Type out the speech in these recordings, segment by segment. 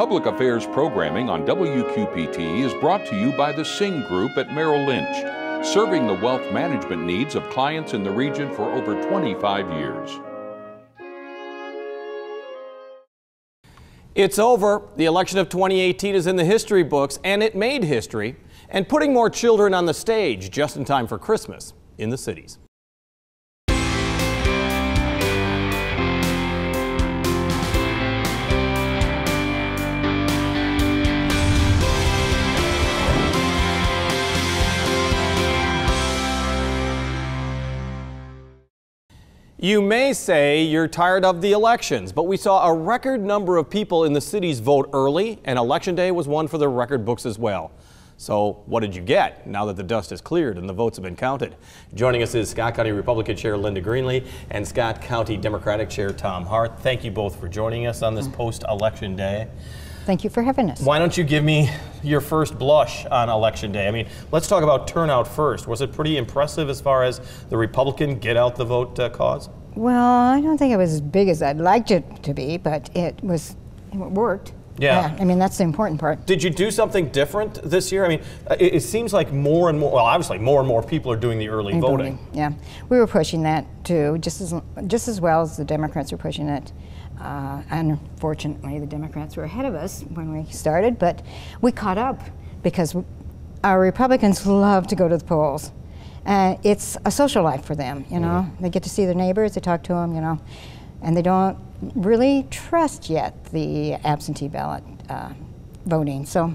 Public Affairs programming on WQPT is brought to you by the Singh Group at Merrill Lynch, serving the wealth management needs of clients in the region for over 25 years. It's over. The election of 2018 is in the history books, and it made history, and putting more children on the stage just in time for Christmas in the cities. You may say you're tired of the elections, but we saw a record number of people in the cities vote early, and Election Day was one for the record books as well. So what did you get now that the dust is cleared and the votes have been counted? Joining us is Scott County Republican Chair Linda Greenlee and Scott County Democratic Chair Tom Hart. Thank you both for joining us on this post-election day. Thank you for having us. Why don't you give me your first blush on Election Day? I mean, let's talk about turnout first. Was it pretty impressive as far as the Republican get out the vote cause? Well, I don't think it was as big as I'd liked it to be, but it worked. Yeah. I mean, that's the important part. Did you do something different this year? I mean, it seems like more and more, well, obviously more and more people are doing the early voting. Yeah, we were pushing that too, just as well as the Democrats were pushing it. Unfortunately, the Democrats were ahead of us when we started, but we caught up because our Republicans love to go to the polls. It's a social life for them, you know. They get to see their neighbors, they talk to them, you know, and they don't really trust yet the absentee ballot voting, so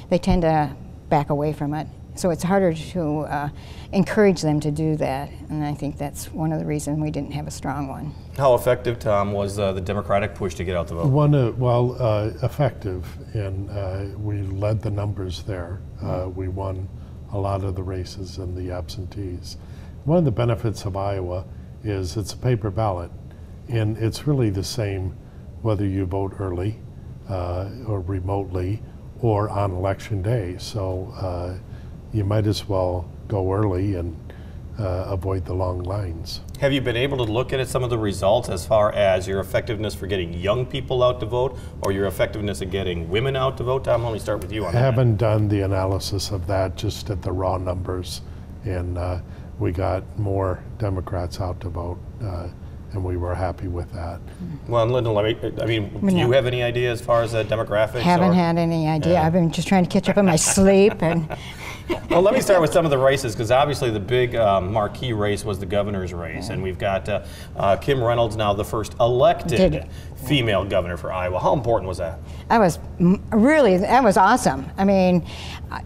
they tend to back away from it. So it's harder to encourage them to do that, and I think that's one of the reasons we didn't have a strong one. How effective, Tom, was the Democratic push to get out the vote? Effective, and we led the numbers there. We won a lot of the races and the absentees. One of the benefits of Iowa is it's a paper ballot, and it's really the same whether you vote early or remotely or on election day. So you might as well go early and avoid the long lines. Have you been able to look at some of the results as far as your effectiveness for getting young people out to vote or your effectiveness at getting women out to vote? Tom, let me start with you on that. I haven't done the analysis of that, just at the raw numbers, and we got more Democrats out to vote, and we were happy with that. Well, and Linda, do you have any idea as far as demographics? Haven't had any idea. Yeah. I've been just trying to catch up on my sleep. And well, let me start with some of the races, because obviously the big marquee race was the governor's race, and we've got Kim Reynolds now the first elected female governor for Iowa. How important was that? That was awesome. I mean,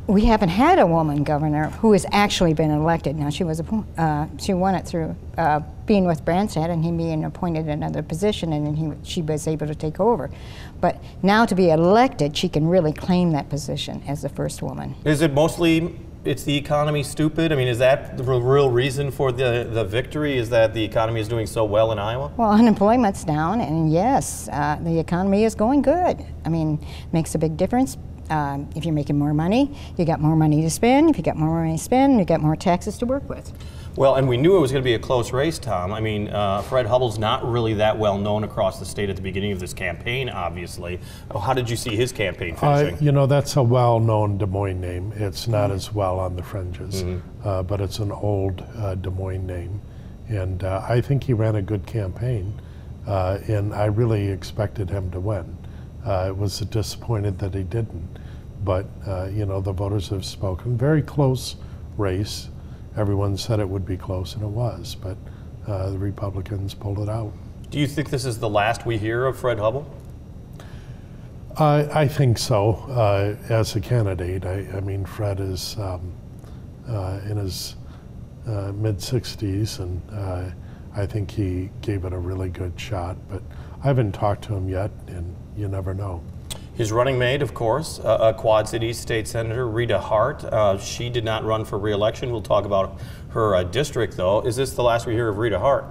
we haven't had a woman governor who has actually been elected. Now, she won it through being with Branstad and him being appointed in another position, and then she was able to take over. But now to be elected, she can really claim that position as the first woman. Is it mostly it's the economy stupid? I mean, is that the real reason for the victory, is that the economy is doing so well in Iowa? Well, unemployment's down, and yes, the economy is going good. I mean, it makes a big difference. If you're making more money, you got more money to spend. If you got more money to spend, you got more taxes to work with. Well, and we knew it was going to be a close race, Tom. I mean, Fred Hubbell's not really that well known across the state at the beginning of this campaign, obviously. How did you see his campaign finishing? You know, that's a well-known Des Moines name. It's not as well on the fringes, but it's an old Des Moines name. And I think he ran a good campaign, and I really expected him to win. I was disappointed that he didn't. But, you know, the voters have spoken. Very close race. Everyone said it would be close, and it was, but the Republicans pulled it out. Do you think this is the last we hear of Fred Hubbell? I think so. As a candidate, I mean, Fred is in his mid-60s, and I think he gave it a really good shot, but I haven't talked to him yet, and you never know. His running mate, of course, Quad Cities State Senator Rita Hart. She did not run for re-election. We'll talk about her district, though. Is this the last we hear of Rita Hart?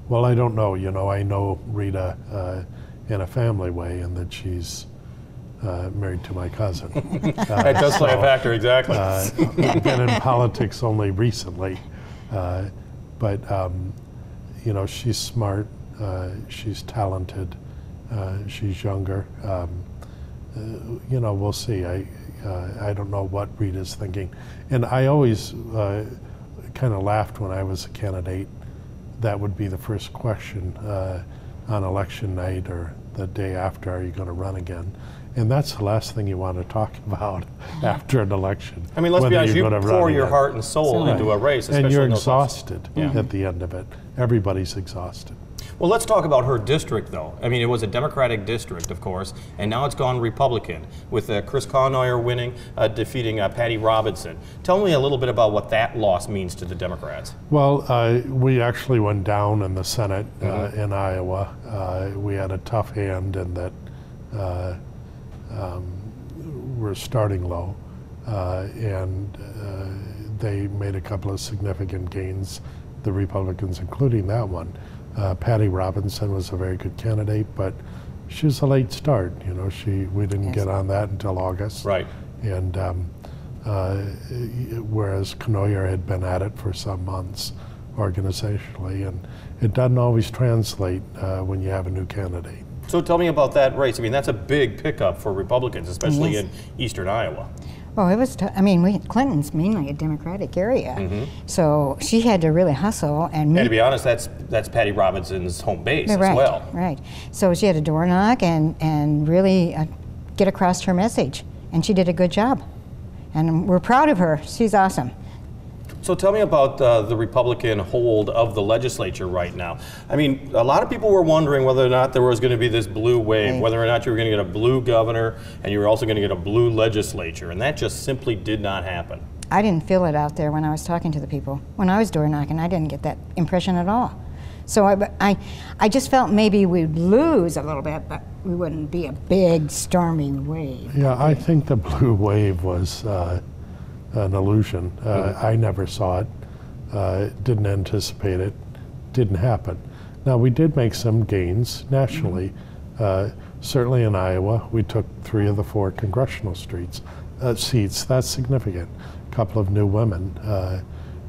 Well, I don't know. You know, I know Rita in a family way, and that she's married to my cousin. That does play a factor, exactly. Been in politics only recently, but you know, she's smart, she's talented, she's younger. you know, we'll see. I don't know what Rita's thinking. And I always kind of laughed when I was a candidate. That would be the first question on election night or the day after, are you going to run again? And that's the last thing you want to talk about after an election. I mean, let's be honest, you pour your heart and soul into a race, especially and you're in those exhausted at the end of it. Everybody's exhausted. Well, let's talk about her district, though. I mean, it was a Democratic district, of course, and now it's gone Republican, with Chris Conoyer winning, defeating Patty Robinson. Tell me a little bit about what that loss means to the Democrats. Well, we actually went down in the Senate in Iowa. We had a tough hand in that we're starting low, and they made a couple of significant gains, the Republicans, including that one. Patty Robinson was a very good candidate, but she was a late start. You know, we didn't get on that until August. Right. And whereas Conoyer had been at it for some months organizationally, and it doesn't always translate when you have a new candidate. So tell me about that race. I mean, that's a big pickup for Republicans, especially in eastern Iowa. Well, it was. I mean, Clinton's mainly a Democratic area, so she had to really hustle and. And to be honest, that's Patty Robinson's home base as right, well. Right. So she had to door knock and really get across her message, and she did a good job, and we're proud of her. She's awesome. So tell me about the Republican hold of the legislature right now. I mean, a lot of people were wondering whether or not there was going to be this blue wave, whether or not you were going to get a blue governor and you were also going to get a blue legislature, and that just simply did not happen. I didn't feel it out there when I was talking to the people. When I was door knocking, I didn't get that impression at all. So I just felt maybe we'd lose a little bit, but we wouldn't be a big stormy wave. Yeah, I think the blue wave was an illusion. I never saw it, didn't anticipate it, didn't happen. Now, we did make some gains nationally. Certainly in Iowa, we took 3 of the 4 congressional seats. That's significant. A couple of new women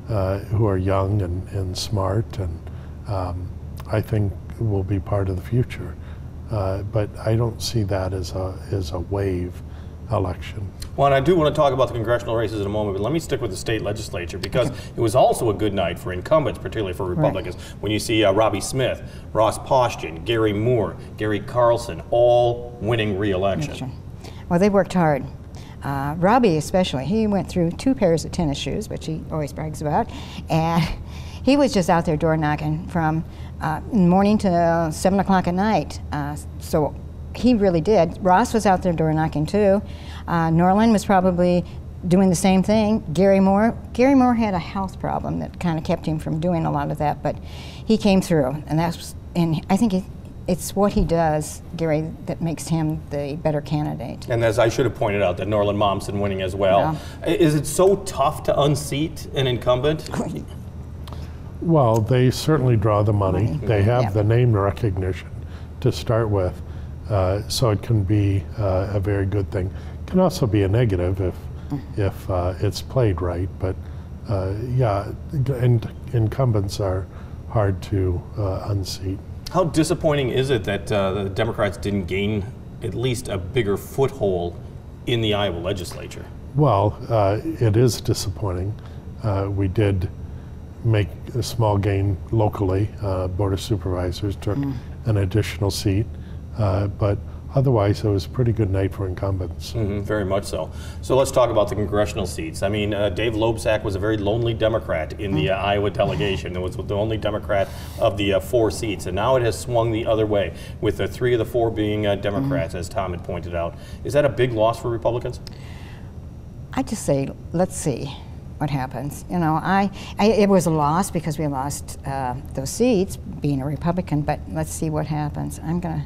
who are young and smart, and I think will be part of the future. But I don't see that as a wave election. Well, and I do want to talk about the congressional races in a moment, but let me stick with the state legislature, because it was also a good night for incumbents, particularly for Republicans. Right. When you see Robbie Smith, Ross Paustian, Gary Moore, Gary Carlson, all winning re-election. Well, they worked hard. Robbie especially, he went through 2 pairs of tennis shoes, which he always brags about, and he was just out there door knocking from morning to 7 o'clock at night. So he really did. Ross was out there door knocking too. Norlin was probably doing the same thing. Gary Moore had a health problem that kind of kept him from doing a lot of that, but he came through, and I think it's what he does, Gary, that makes him the better candidate. And as I should have pointed out, that Norlin Momsen winning as well. Yeah. Is it so tough to unseat an incumbent? Well, they certainly draw the money. They have the name recognition to start with. So it can be a very good thing. It can also be a negative if it's played right. But yeah, incumbents are hard to unseat. How disappointing is it that the Democrats didn't gain at least a bigger foothold in the Iowa legislature? Well, it is disappointing. We did make a small gain locally. Board of Supervisors took an additional seat. But otherwise, it was a pretty good night for incumbents. Very much so. So let's talk about the congressional seats. I mean, Dave Loebsack was a very lonely Democrat in the Iowa delegation. It was the only Democrat of the 4 seats, and now it has swung the other way, with the 3 of the 4 being Democrats, as Tom had pointed out. Is that a big loss for Republicans? I just say, let's see what happens. You know, it was a loss because we lost those seats, being a Republican. But let's see what happens. I'm going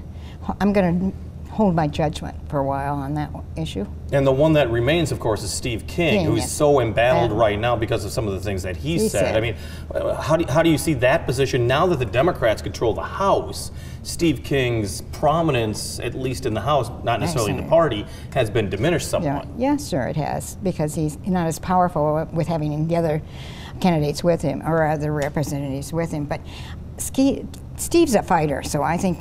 to hold my judgment for a while on that issue. And the one that remains, of course, is Steve King, who's so embattled right now because of some of the things that he said. I mean, how do you see that position now that the Democrats control the House? Steve King's prominence, at least in the House, not necessarily in the party, has been diminished somewhat. Yeah, sure it has, because he's not as powerful with having the other candidates with him, or other representatives with him. But Steve Steve's a fighter, so I think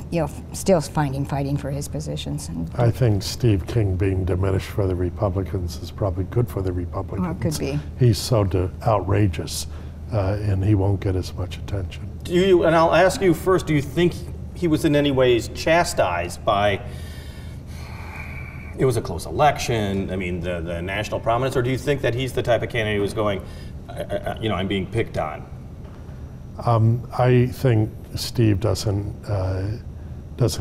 still fighting for his positions. I think Steve King being diminished for the Republicans is probably good for the Republicans. Well, it could be. He's so outrageous, and he won't get as much attention. And I'll ask you first, do you think he was in any ways chastised by, it was a close election, I mean, the national prominence, or do you think that he's the type of candidate who was going, I'm being picked on? I think Steve doesn't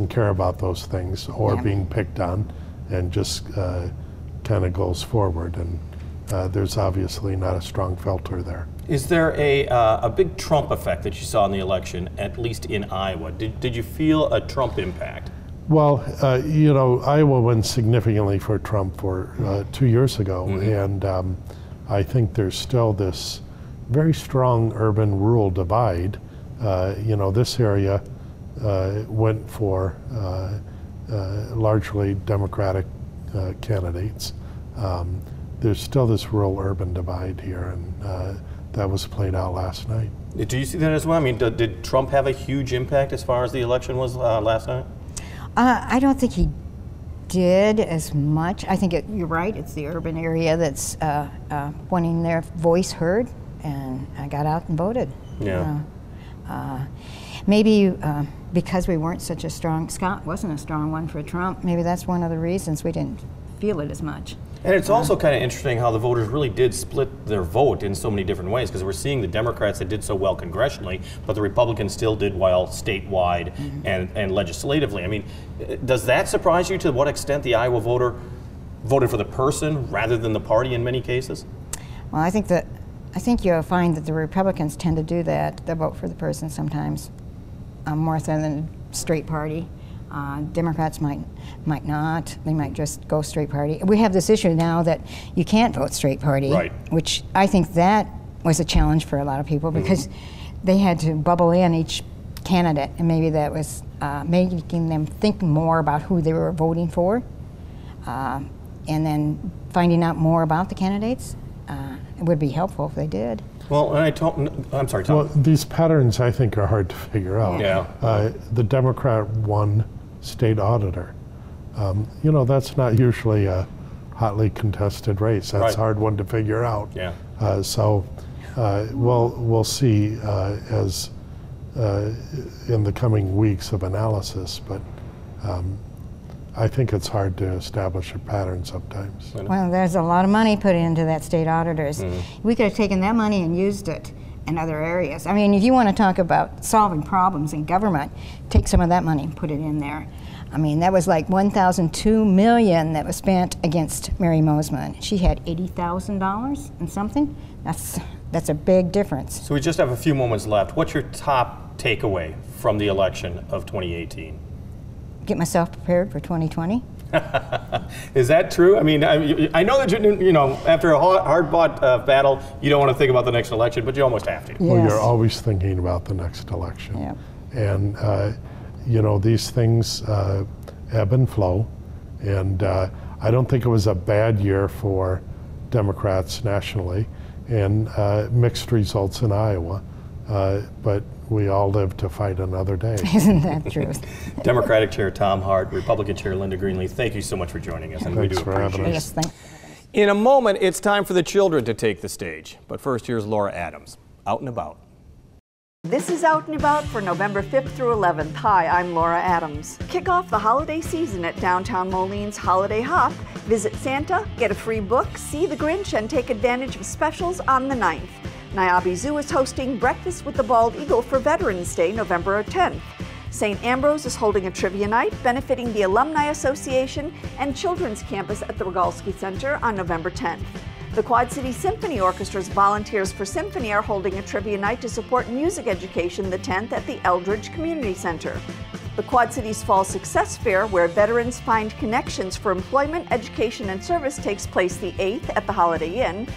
care about those things or being picked on, and just kind of goes forward. And there's obviously not a strong filter there. Is there a big Trump effect that you saw in the election, at least in Iowa? Did you feel a Trump impact? Well, Iowa went significantly for Trump for 2 years ago, and I think there's still this very strong urban-rural divide. This area went for largely Democratic candidates. There's still this rural-urban divide here, and that was played out last night. Do you see that as well? I mean, did Trump have a huge impact as far as the election was last night? I don't think he did as much. I think you're right, it's the urban area that's wanting their voice heard, and I got out and voted. Yeah. Maybe because we weren't such a strong, Scott wasn't a strong one for Trump, maybe that's one of the reasons we didn't feel it as much. And it's also kind of interesting how the voters really did split their vote in so many different ways, because we're seeing the Democrats that did so well congressionally, but the Republicans still did well statewide and legislatively. I mean, does that surprise you to what extent the Iowa voter voted for the person rather than the party in many cases? Well, I think you'll find that the Republicans tend to do that. They vote for the person sometimes more so than a straight party. Democrats might not. They might just go straight party. We have this issue now that you can't vote straight party, right, which I think that was a challenge for a lot of people because they had to bubble in each candidate, and maybe that was making them think more about who they were voting for, and then finding out more about the candidates. It would be helpful if they did. Well, I'm sorry, Tom. Well, these patterns, I think, are hard to figure out. Yeah. The Democrat won state auditor. That's not usually a hotly contested race. That's a hard one to figure out. Yeah. So we'll see as in the coming weeks of analysis, but I think it's hard to establish a pattern sometimes. Well, there's a lot of money put into that state auditors. We could have taken that money and used it in other areas. I mean, if you want to talk about solving problems in government, take some of that money and put it in there. I mean, that was like $1,002 million that was spent against Mary Mosman. She had $80,000 and something. That's a big difference. So we just have a few moments left. What's your top takeaway from the election of 2018? Get myself prepared for 2020. Is that true? I mean, I know that after a hard-fought battle, you don't want to think about the next election, but you almost have to. Yes. Well, you're always thinking about the next election. Yep. And these things ebb and flow, and I don't think it was a bad year for Democrats nationally, and mixed results in Iowa, but we all live to fight another day. Isn't that true? Democratic Chair Tom Hart, Republican Chair Linda Greenlee, thank you so much for joining us, and we do appreciate it. Yes, thanks. In a moment, it's time for the children to take the stage. But first, here's Laura Adams, Out and About. This is Out and About for November 5th through 11th. Hi, I'm Laura Adams. Kick off the holiday season at downtown Moline's Holiday Hop. Visit Santa, get a free book, see the Grinch, and take advantage of specials on the 9th. Niabi Zoo is hosting Breakfast with the Bald Eagle for Veterans Day, November 10th. St. Ambrose is holding a trivia night benefiting the Alumni Association and Children's Campus at the Rogalski Center on November 10th. The Quad City Symphony Orchestra's Volunteers for Symphony are holding a trivia night to support music education the 10th at the Eldridge Community Center. The Quad Cities Fall Success Fair, where veterans find connections for employment, education, and service, takes place the 8th at the Holiday Inn.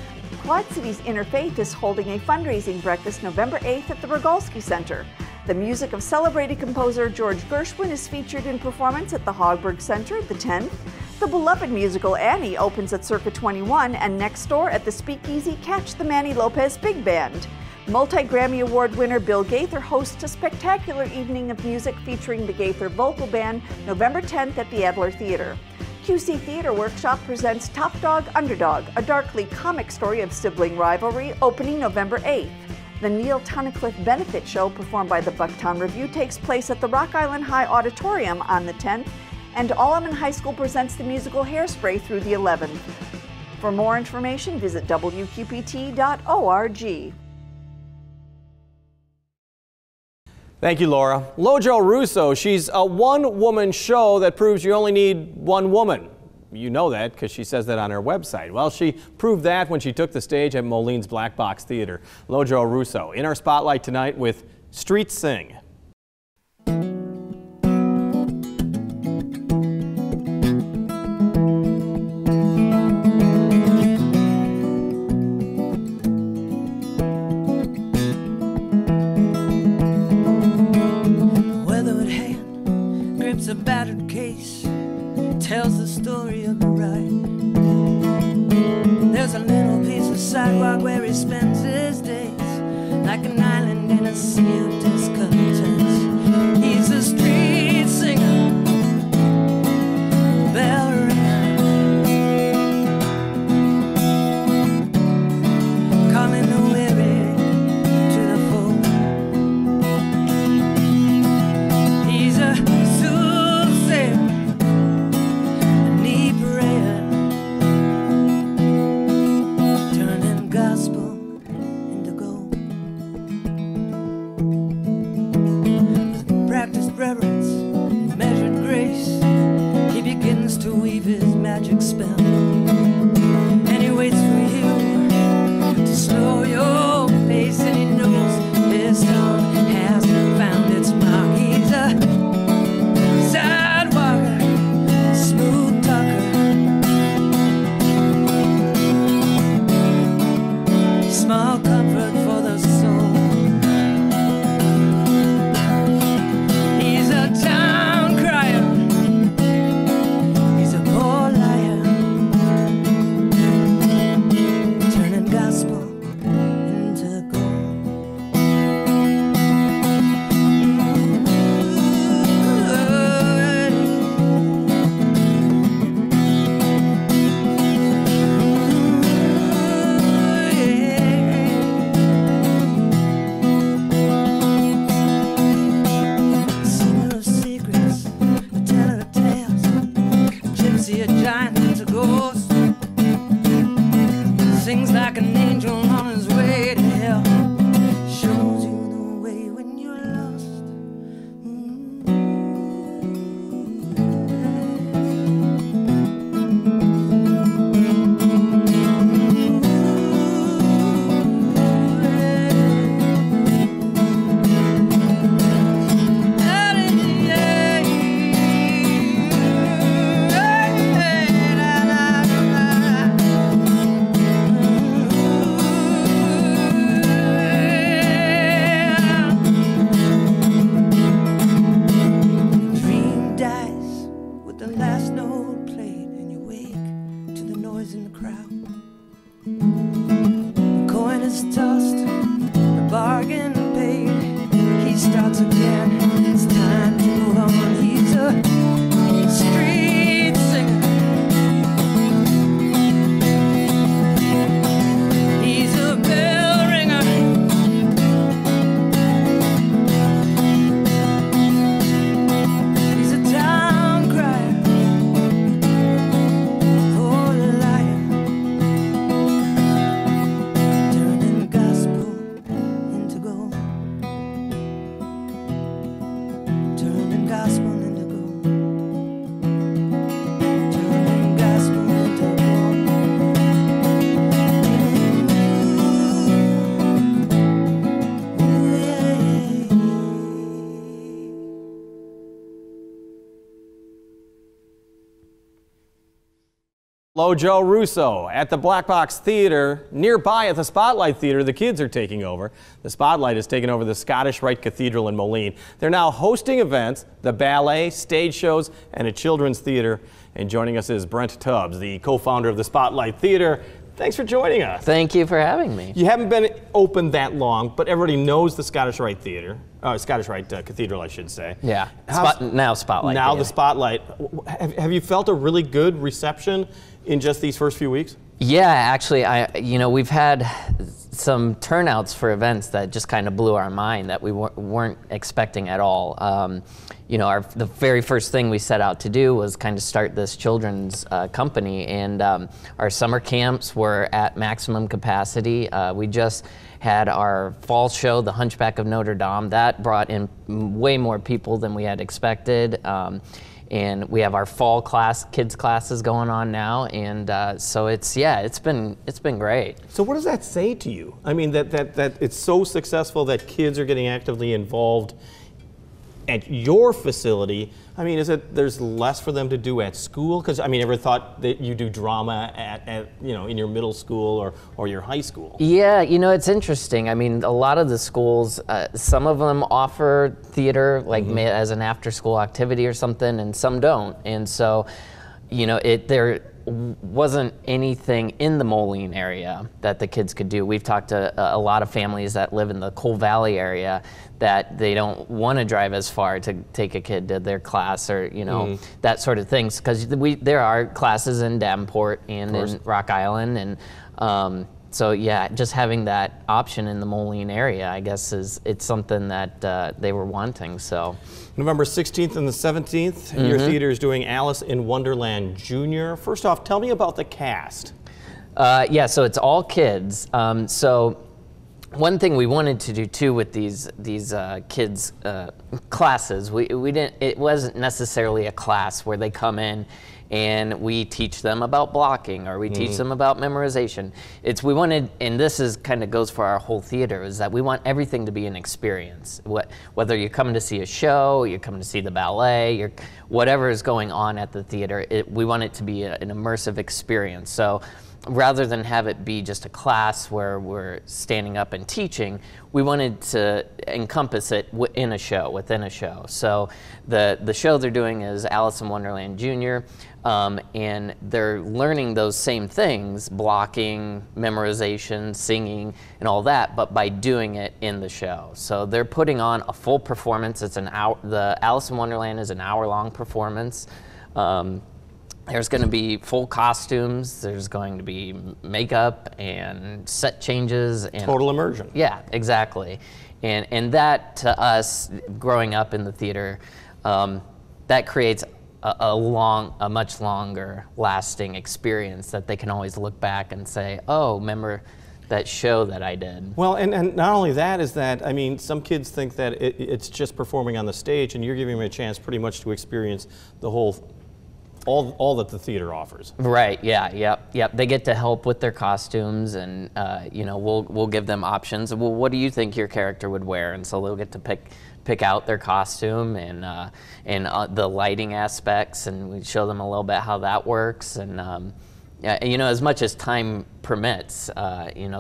Quad Cities Interfaith is holding a fundraising breakfast November 8th at the Rogalski Center. The music of celebrated composer George Gershwin is featured in performance at the Hogberg Center the 10th. The beloved musical Annie opens at Circa 21, and next door at the Speakeasy, catch the Manny Lopez Big Band. Multi-Grammy Award winner Bill Gaither hosts a spectacular evening of music featuring the Gaither Vocal Band November 10th at the Adler Theater. QC Theater Workshop presents Top Dog Underdog, a darkly comic story of sibling rivalry, opening November 8th. The Neil Tunnicliffe Benefit Show, performed by the Bucktown Review, takes place at the Rock Island High Auditorium on the 10th, and Alleman High School presents the musical Hairspray through the 11th. For more information, visit wqpt.org. Thank you, Laura. Lojo Russo, she's a one-woman show that proves you only need one woman. You know that because she says that on her website. Well, she proved that when she took the stage at Moline's Black Box Theater. Lojo Russo in our spotlight tonight with Street Sing. A battered case tells the story of the ride. There's a little piece of sidewalk where he spends his days, like an island in a sea of discontents. He's a street singer, bell ringer, calling the weary to the fold. He's a to weave his magic spell, and he waits for you to slow your pace, and he knows his song hasn't found its mark. He's a sidewalker, smooth talker, small comfort for the soul. He's a town crier, sings like an angel on his way to hell, shows you the way when you're lost. Lojo Russo at the Black Box Theater. Nearby at the Spotlight Theater, the kids are taking over. The Spotlight has taken over the Scottish Rite Cathedral in Moline. They're now hosting events, the ballet, stage shows, and a children's theater. And joining us is Brent Tubbs, the co-founder of the Spotlight Theater. Thanks for joining us. Thank you for having me. You haven't been open that long, but everybody knows the Scottish Rite Theater, Scottish Rite Cathedral, I should say. Yeah. Now Spotlight. Now Theater. the Spotlight. Have you felt a really good reception in just these first few weeks? Yeah, actually, we've had some turnouts for events that just kind of blew our mind that we weren't expecting at all. The very first thing we set out to do was kind of start this children's company, and our summer camps were at maximum capacity. We just had our fall show, The Hunchback of Notre Dame. That brought in way more people than we had expected. And we have our fall kids classes going on now, and so it's been great. So what does that say to you? I mean, that it's so successful that kids are getting actively involved at your facility. I mean, is it there's less for them to do at school? Because I mean, ever thought that you do drama at in your middle school or your high school? Yeah, it's interesting. I mean, a lot of the schools, some of them offer theater like as an after-school activity or something, and some don't. And so, there wasn't anything in the Moline area that the kids could do. We've talked to a lot of families that live in the Coal Valley area that they don't want to drive as far to take a kid to their class or that sort of things, because there are classes in Davenport and in Rock Island, and so yeah, just having that option in the Moline area, I guess it's something that they were wanting. So November 16th and the 17th, your theater is doing Alice in Wonderland Junior. First off, tell me about the cast. Yeah, so it's all kids. So one thing we wanted to do too with these kids classes, we didn't. It wasn't necessarily a class where they come in and we teach them about blocking or we teach them about memorization. We wanted, and this is kind of goes for our whole theater, is that we want everything to be an experience. Whether you're coming to see a show, you're coming to see the ballet, whatever is going on at the theater, we want it to be an immersive experience. So rather than have it be just a class where we're standing up and teaching, we wanted to encompass it within a show. So the show they're doing is Alice in Wonderland Junior, and they're learning those same things, blocking, memorization, singing, and all that, but by doing it in the show. So they're putting on a full performance. It's an hour. The Alice in Wonderland is an hour-long performance. There's going to be full costumes, there's going to be makeup and set changes. And total immersion. Yeah, exactly. And that, to us, growing up in the theater, that creates a much longer lasting experience that they can always look back and say, oh, remember that show that I did. Well, and not only that is that, I mean, some kids think that it's just performing on the stage, and you're giving them a chance pretty much to experience the whole all that the theater offers. Right. Yeah. Yep. They get to help with their costumes, and we'll give them options. Well, what do you think your character would wear? And so they'll get to pick out their costume and the lighting aspects, and we show them a little bit how that works. And as much as time permits,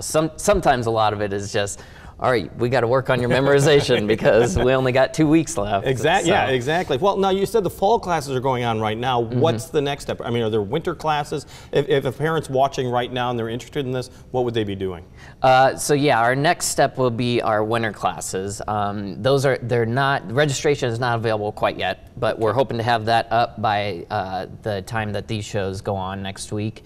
sometimes a lot of it is just, all right, we got to work on your memorization because we only got 2 weeks left. Exactly. So. Yeah, exactly. Well, now you said the fall classes are going on right now. What's the next step? I mean, are there winter classes? If a parent's watching right now and they're interested in this, what would they be doing? So yeah, our next step will be our winter classes. Registration is not available quite yet, but we're hoping to have that up by the time that these shows go on next week.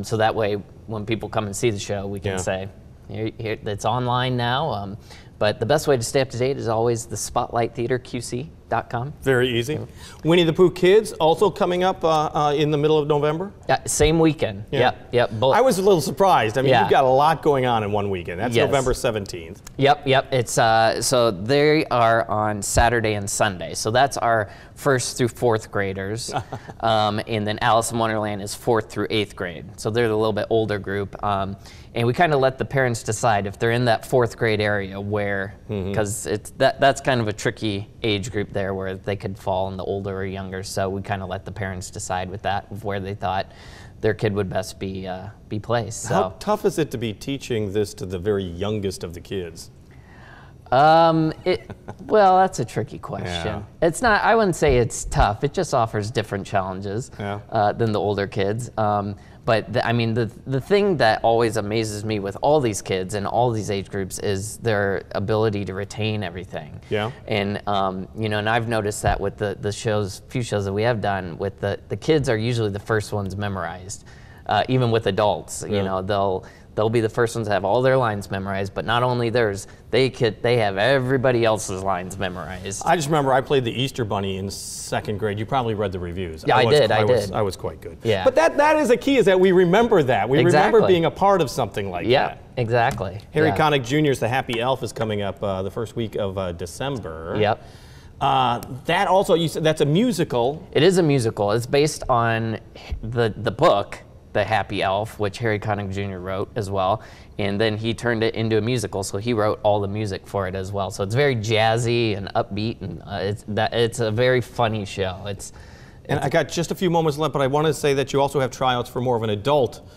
So that way, when people come and see the show, we can say, here, it's online now, but the best way to stay up to date is always the SpotlightTheaterQC.com. Very easy. Winnie the Pooh Kids also coming up in the middle of November? Yeah, same weekend. Yeah. Yep. Both. I was a little surprised. I mean, you've got a lot going on in one weekend. That's November 17th. Yep. It's so they are on Saturday and Sunday. So that's our 1st through 4th graders, and then Alice in Wonderland is 4th through 8th grade. So they're the little bit older group. And we kind of let the parents decide if they're in that 4th grade area where, because that's kind of a tricky age group there where they could fall in the older or younger. So we kind of let the parents decide with that of where they thought their kid would best be placed. So. How tough is it to be teaching this to the very youngest of the kids? Well, that's a tricky question. Yeah. It's not. I wouldn't say it's tough. It just offers different challenges than the older kids. But I mean, the thing that always amazes me with all these kids and all these age groups is their ability to retain everything. Yeah. And you know, and I've noticed that with the few shows that we have done, with the kids are usually the first ones memorized, even with adults. You know, they'll be the first ones to have all their lines memorized, but not only theirs, they have everybody else's lines memorized. I just remember I played the Easter Bunny in 2nd grade. You probably read the reviews. Yeah, I did. I was quite good. Yeah. But that is a key, is that we remember that. We remember Exactly. being a part of something like that. Exactly. Harry Yeah. Connick Jr.'s The Happy Elf is coming up the first week of December. Yep. That also, you said that's a musical. It is a musical. It's based on the book, The Happy Elf, which Harry Connick Jr. wrote as well, and then he turned it into a musical, so he wrote all the music for it as well. So it's very jazzy and upbeat, and it's a very funny show. And I got just a few moments left, but I want to say that you also have tryouts for more of an adult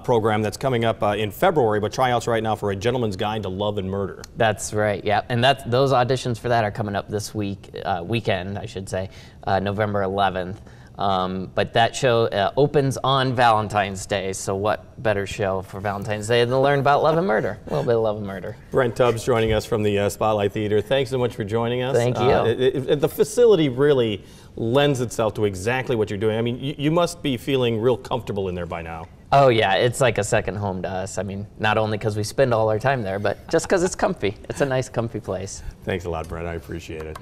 program that's coming up in February, but tryouts right now for A Gentleman's Guide to Love and Murder. That's right, yeah. And those auditions for that are coming up this weekend, I should say, November 11th. But that show opens on Valentine's Day, so what better show for Valentine's Day than to learn about love and murder? A little bit of love and murder. Brent Tubbs joining us from the Spotlight Theater. Thanks so much for joining us. Thank you. The facility really lends itself to exactly what you're doing. I mean, you must be feeling real comfortable in there by now. Oh yeah, it's like a second home to us. I mean, not only because we spend all our time there, but just because it's comfy. It's a nice, comfy place. Thanks a lot, Brent. I appreciate it.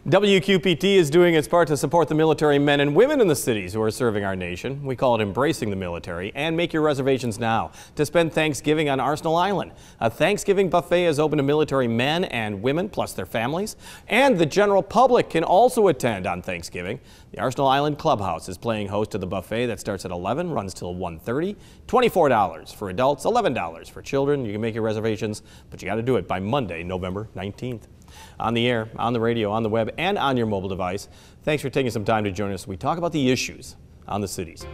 WQPT is doing its part to support the military men and women in the cities who are serving our nation. We call it Embracing the Military, and make your reservations now to spend Thanksgiving on Arsenal Island. A Thanksgiving buffet is open to military men and women, plus their families, and the general public can also attend on Thanksgiving. The Arsenal Island Clubhouse is playing host to the buffet that starts at 11, runs till 1:30. $24 for adults, $11 for children. You can make your reservations, but you got to do it by Monday, November 19th. On the air, on the radio, on the web, and on your mobile device. Thanks for taking some time to join us. We talk about the issues on the cities.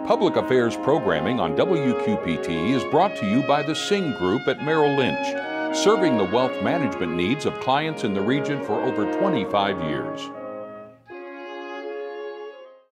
Public Affairs programming on WQPT is brought to you by the Sing Group at Merrill Lynch, serving the wealth management needs of clients in the region for over 25 years.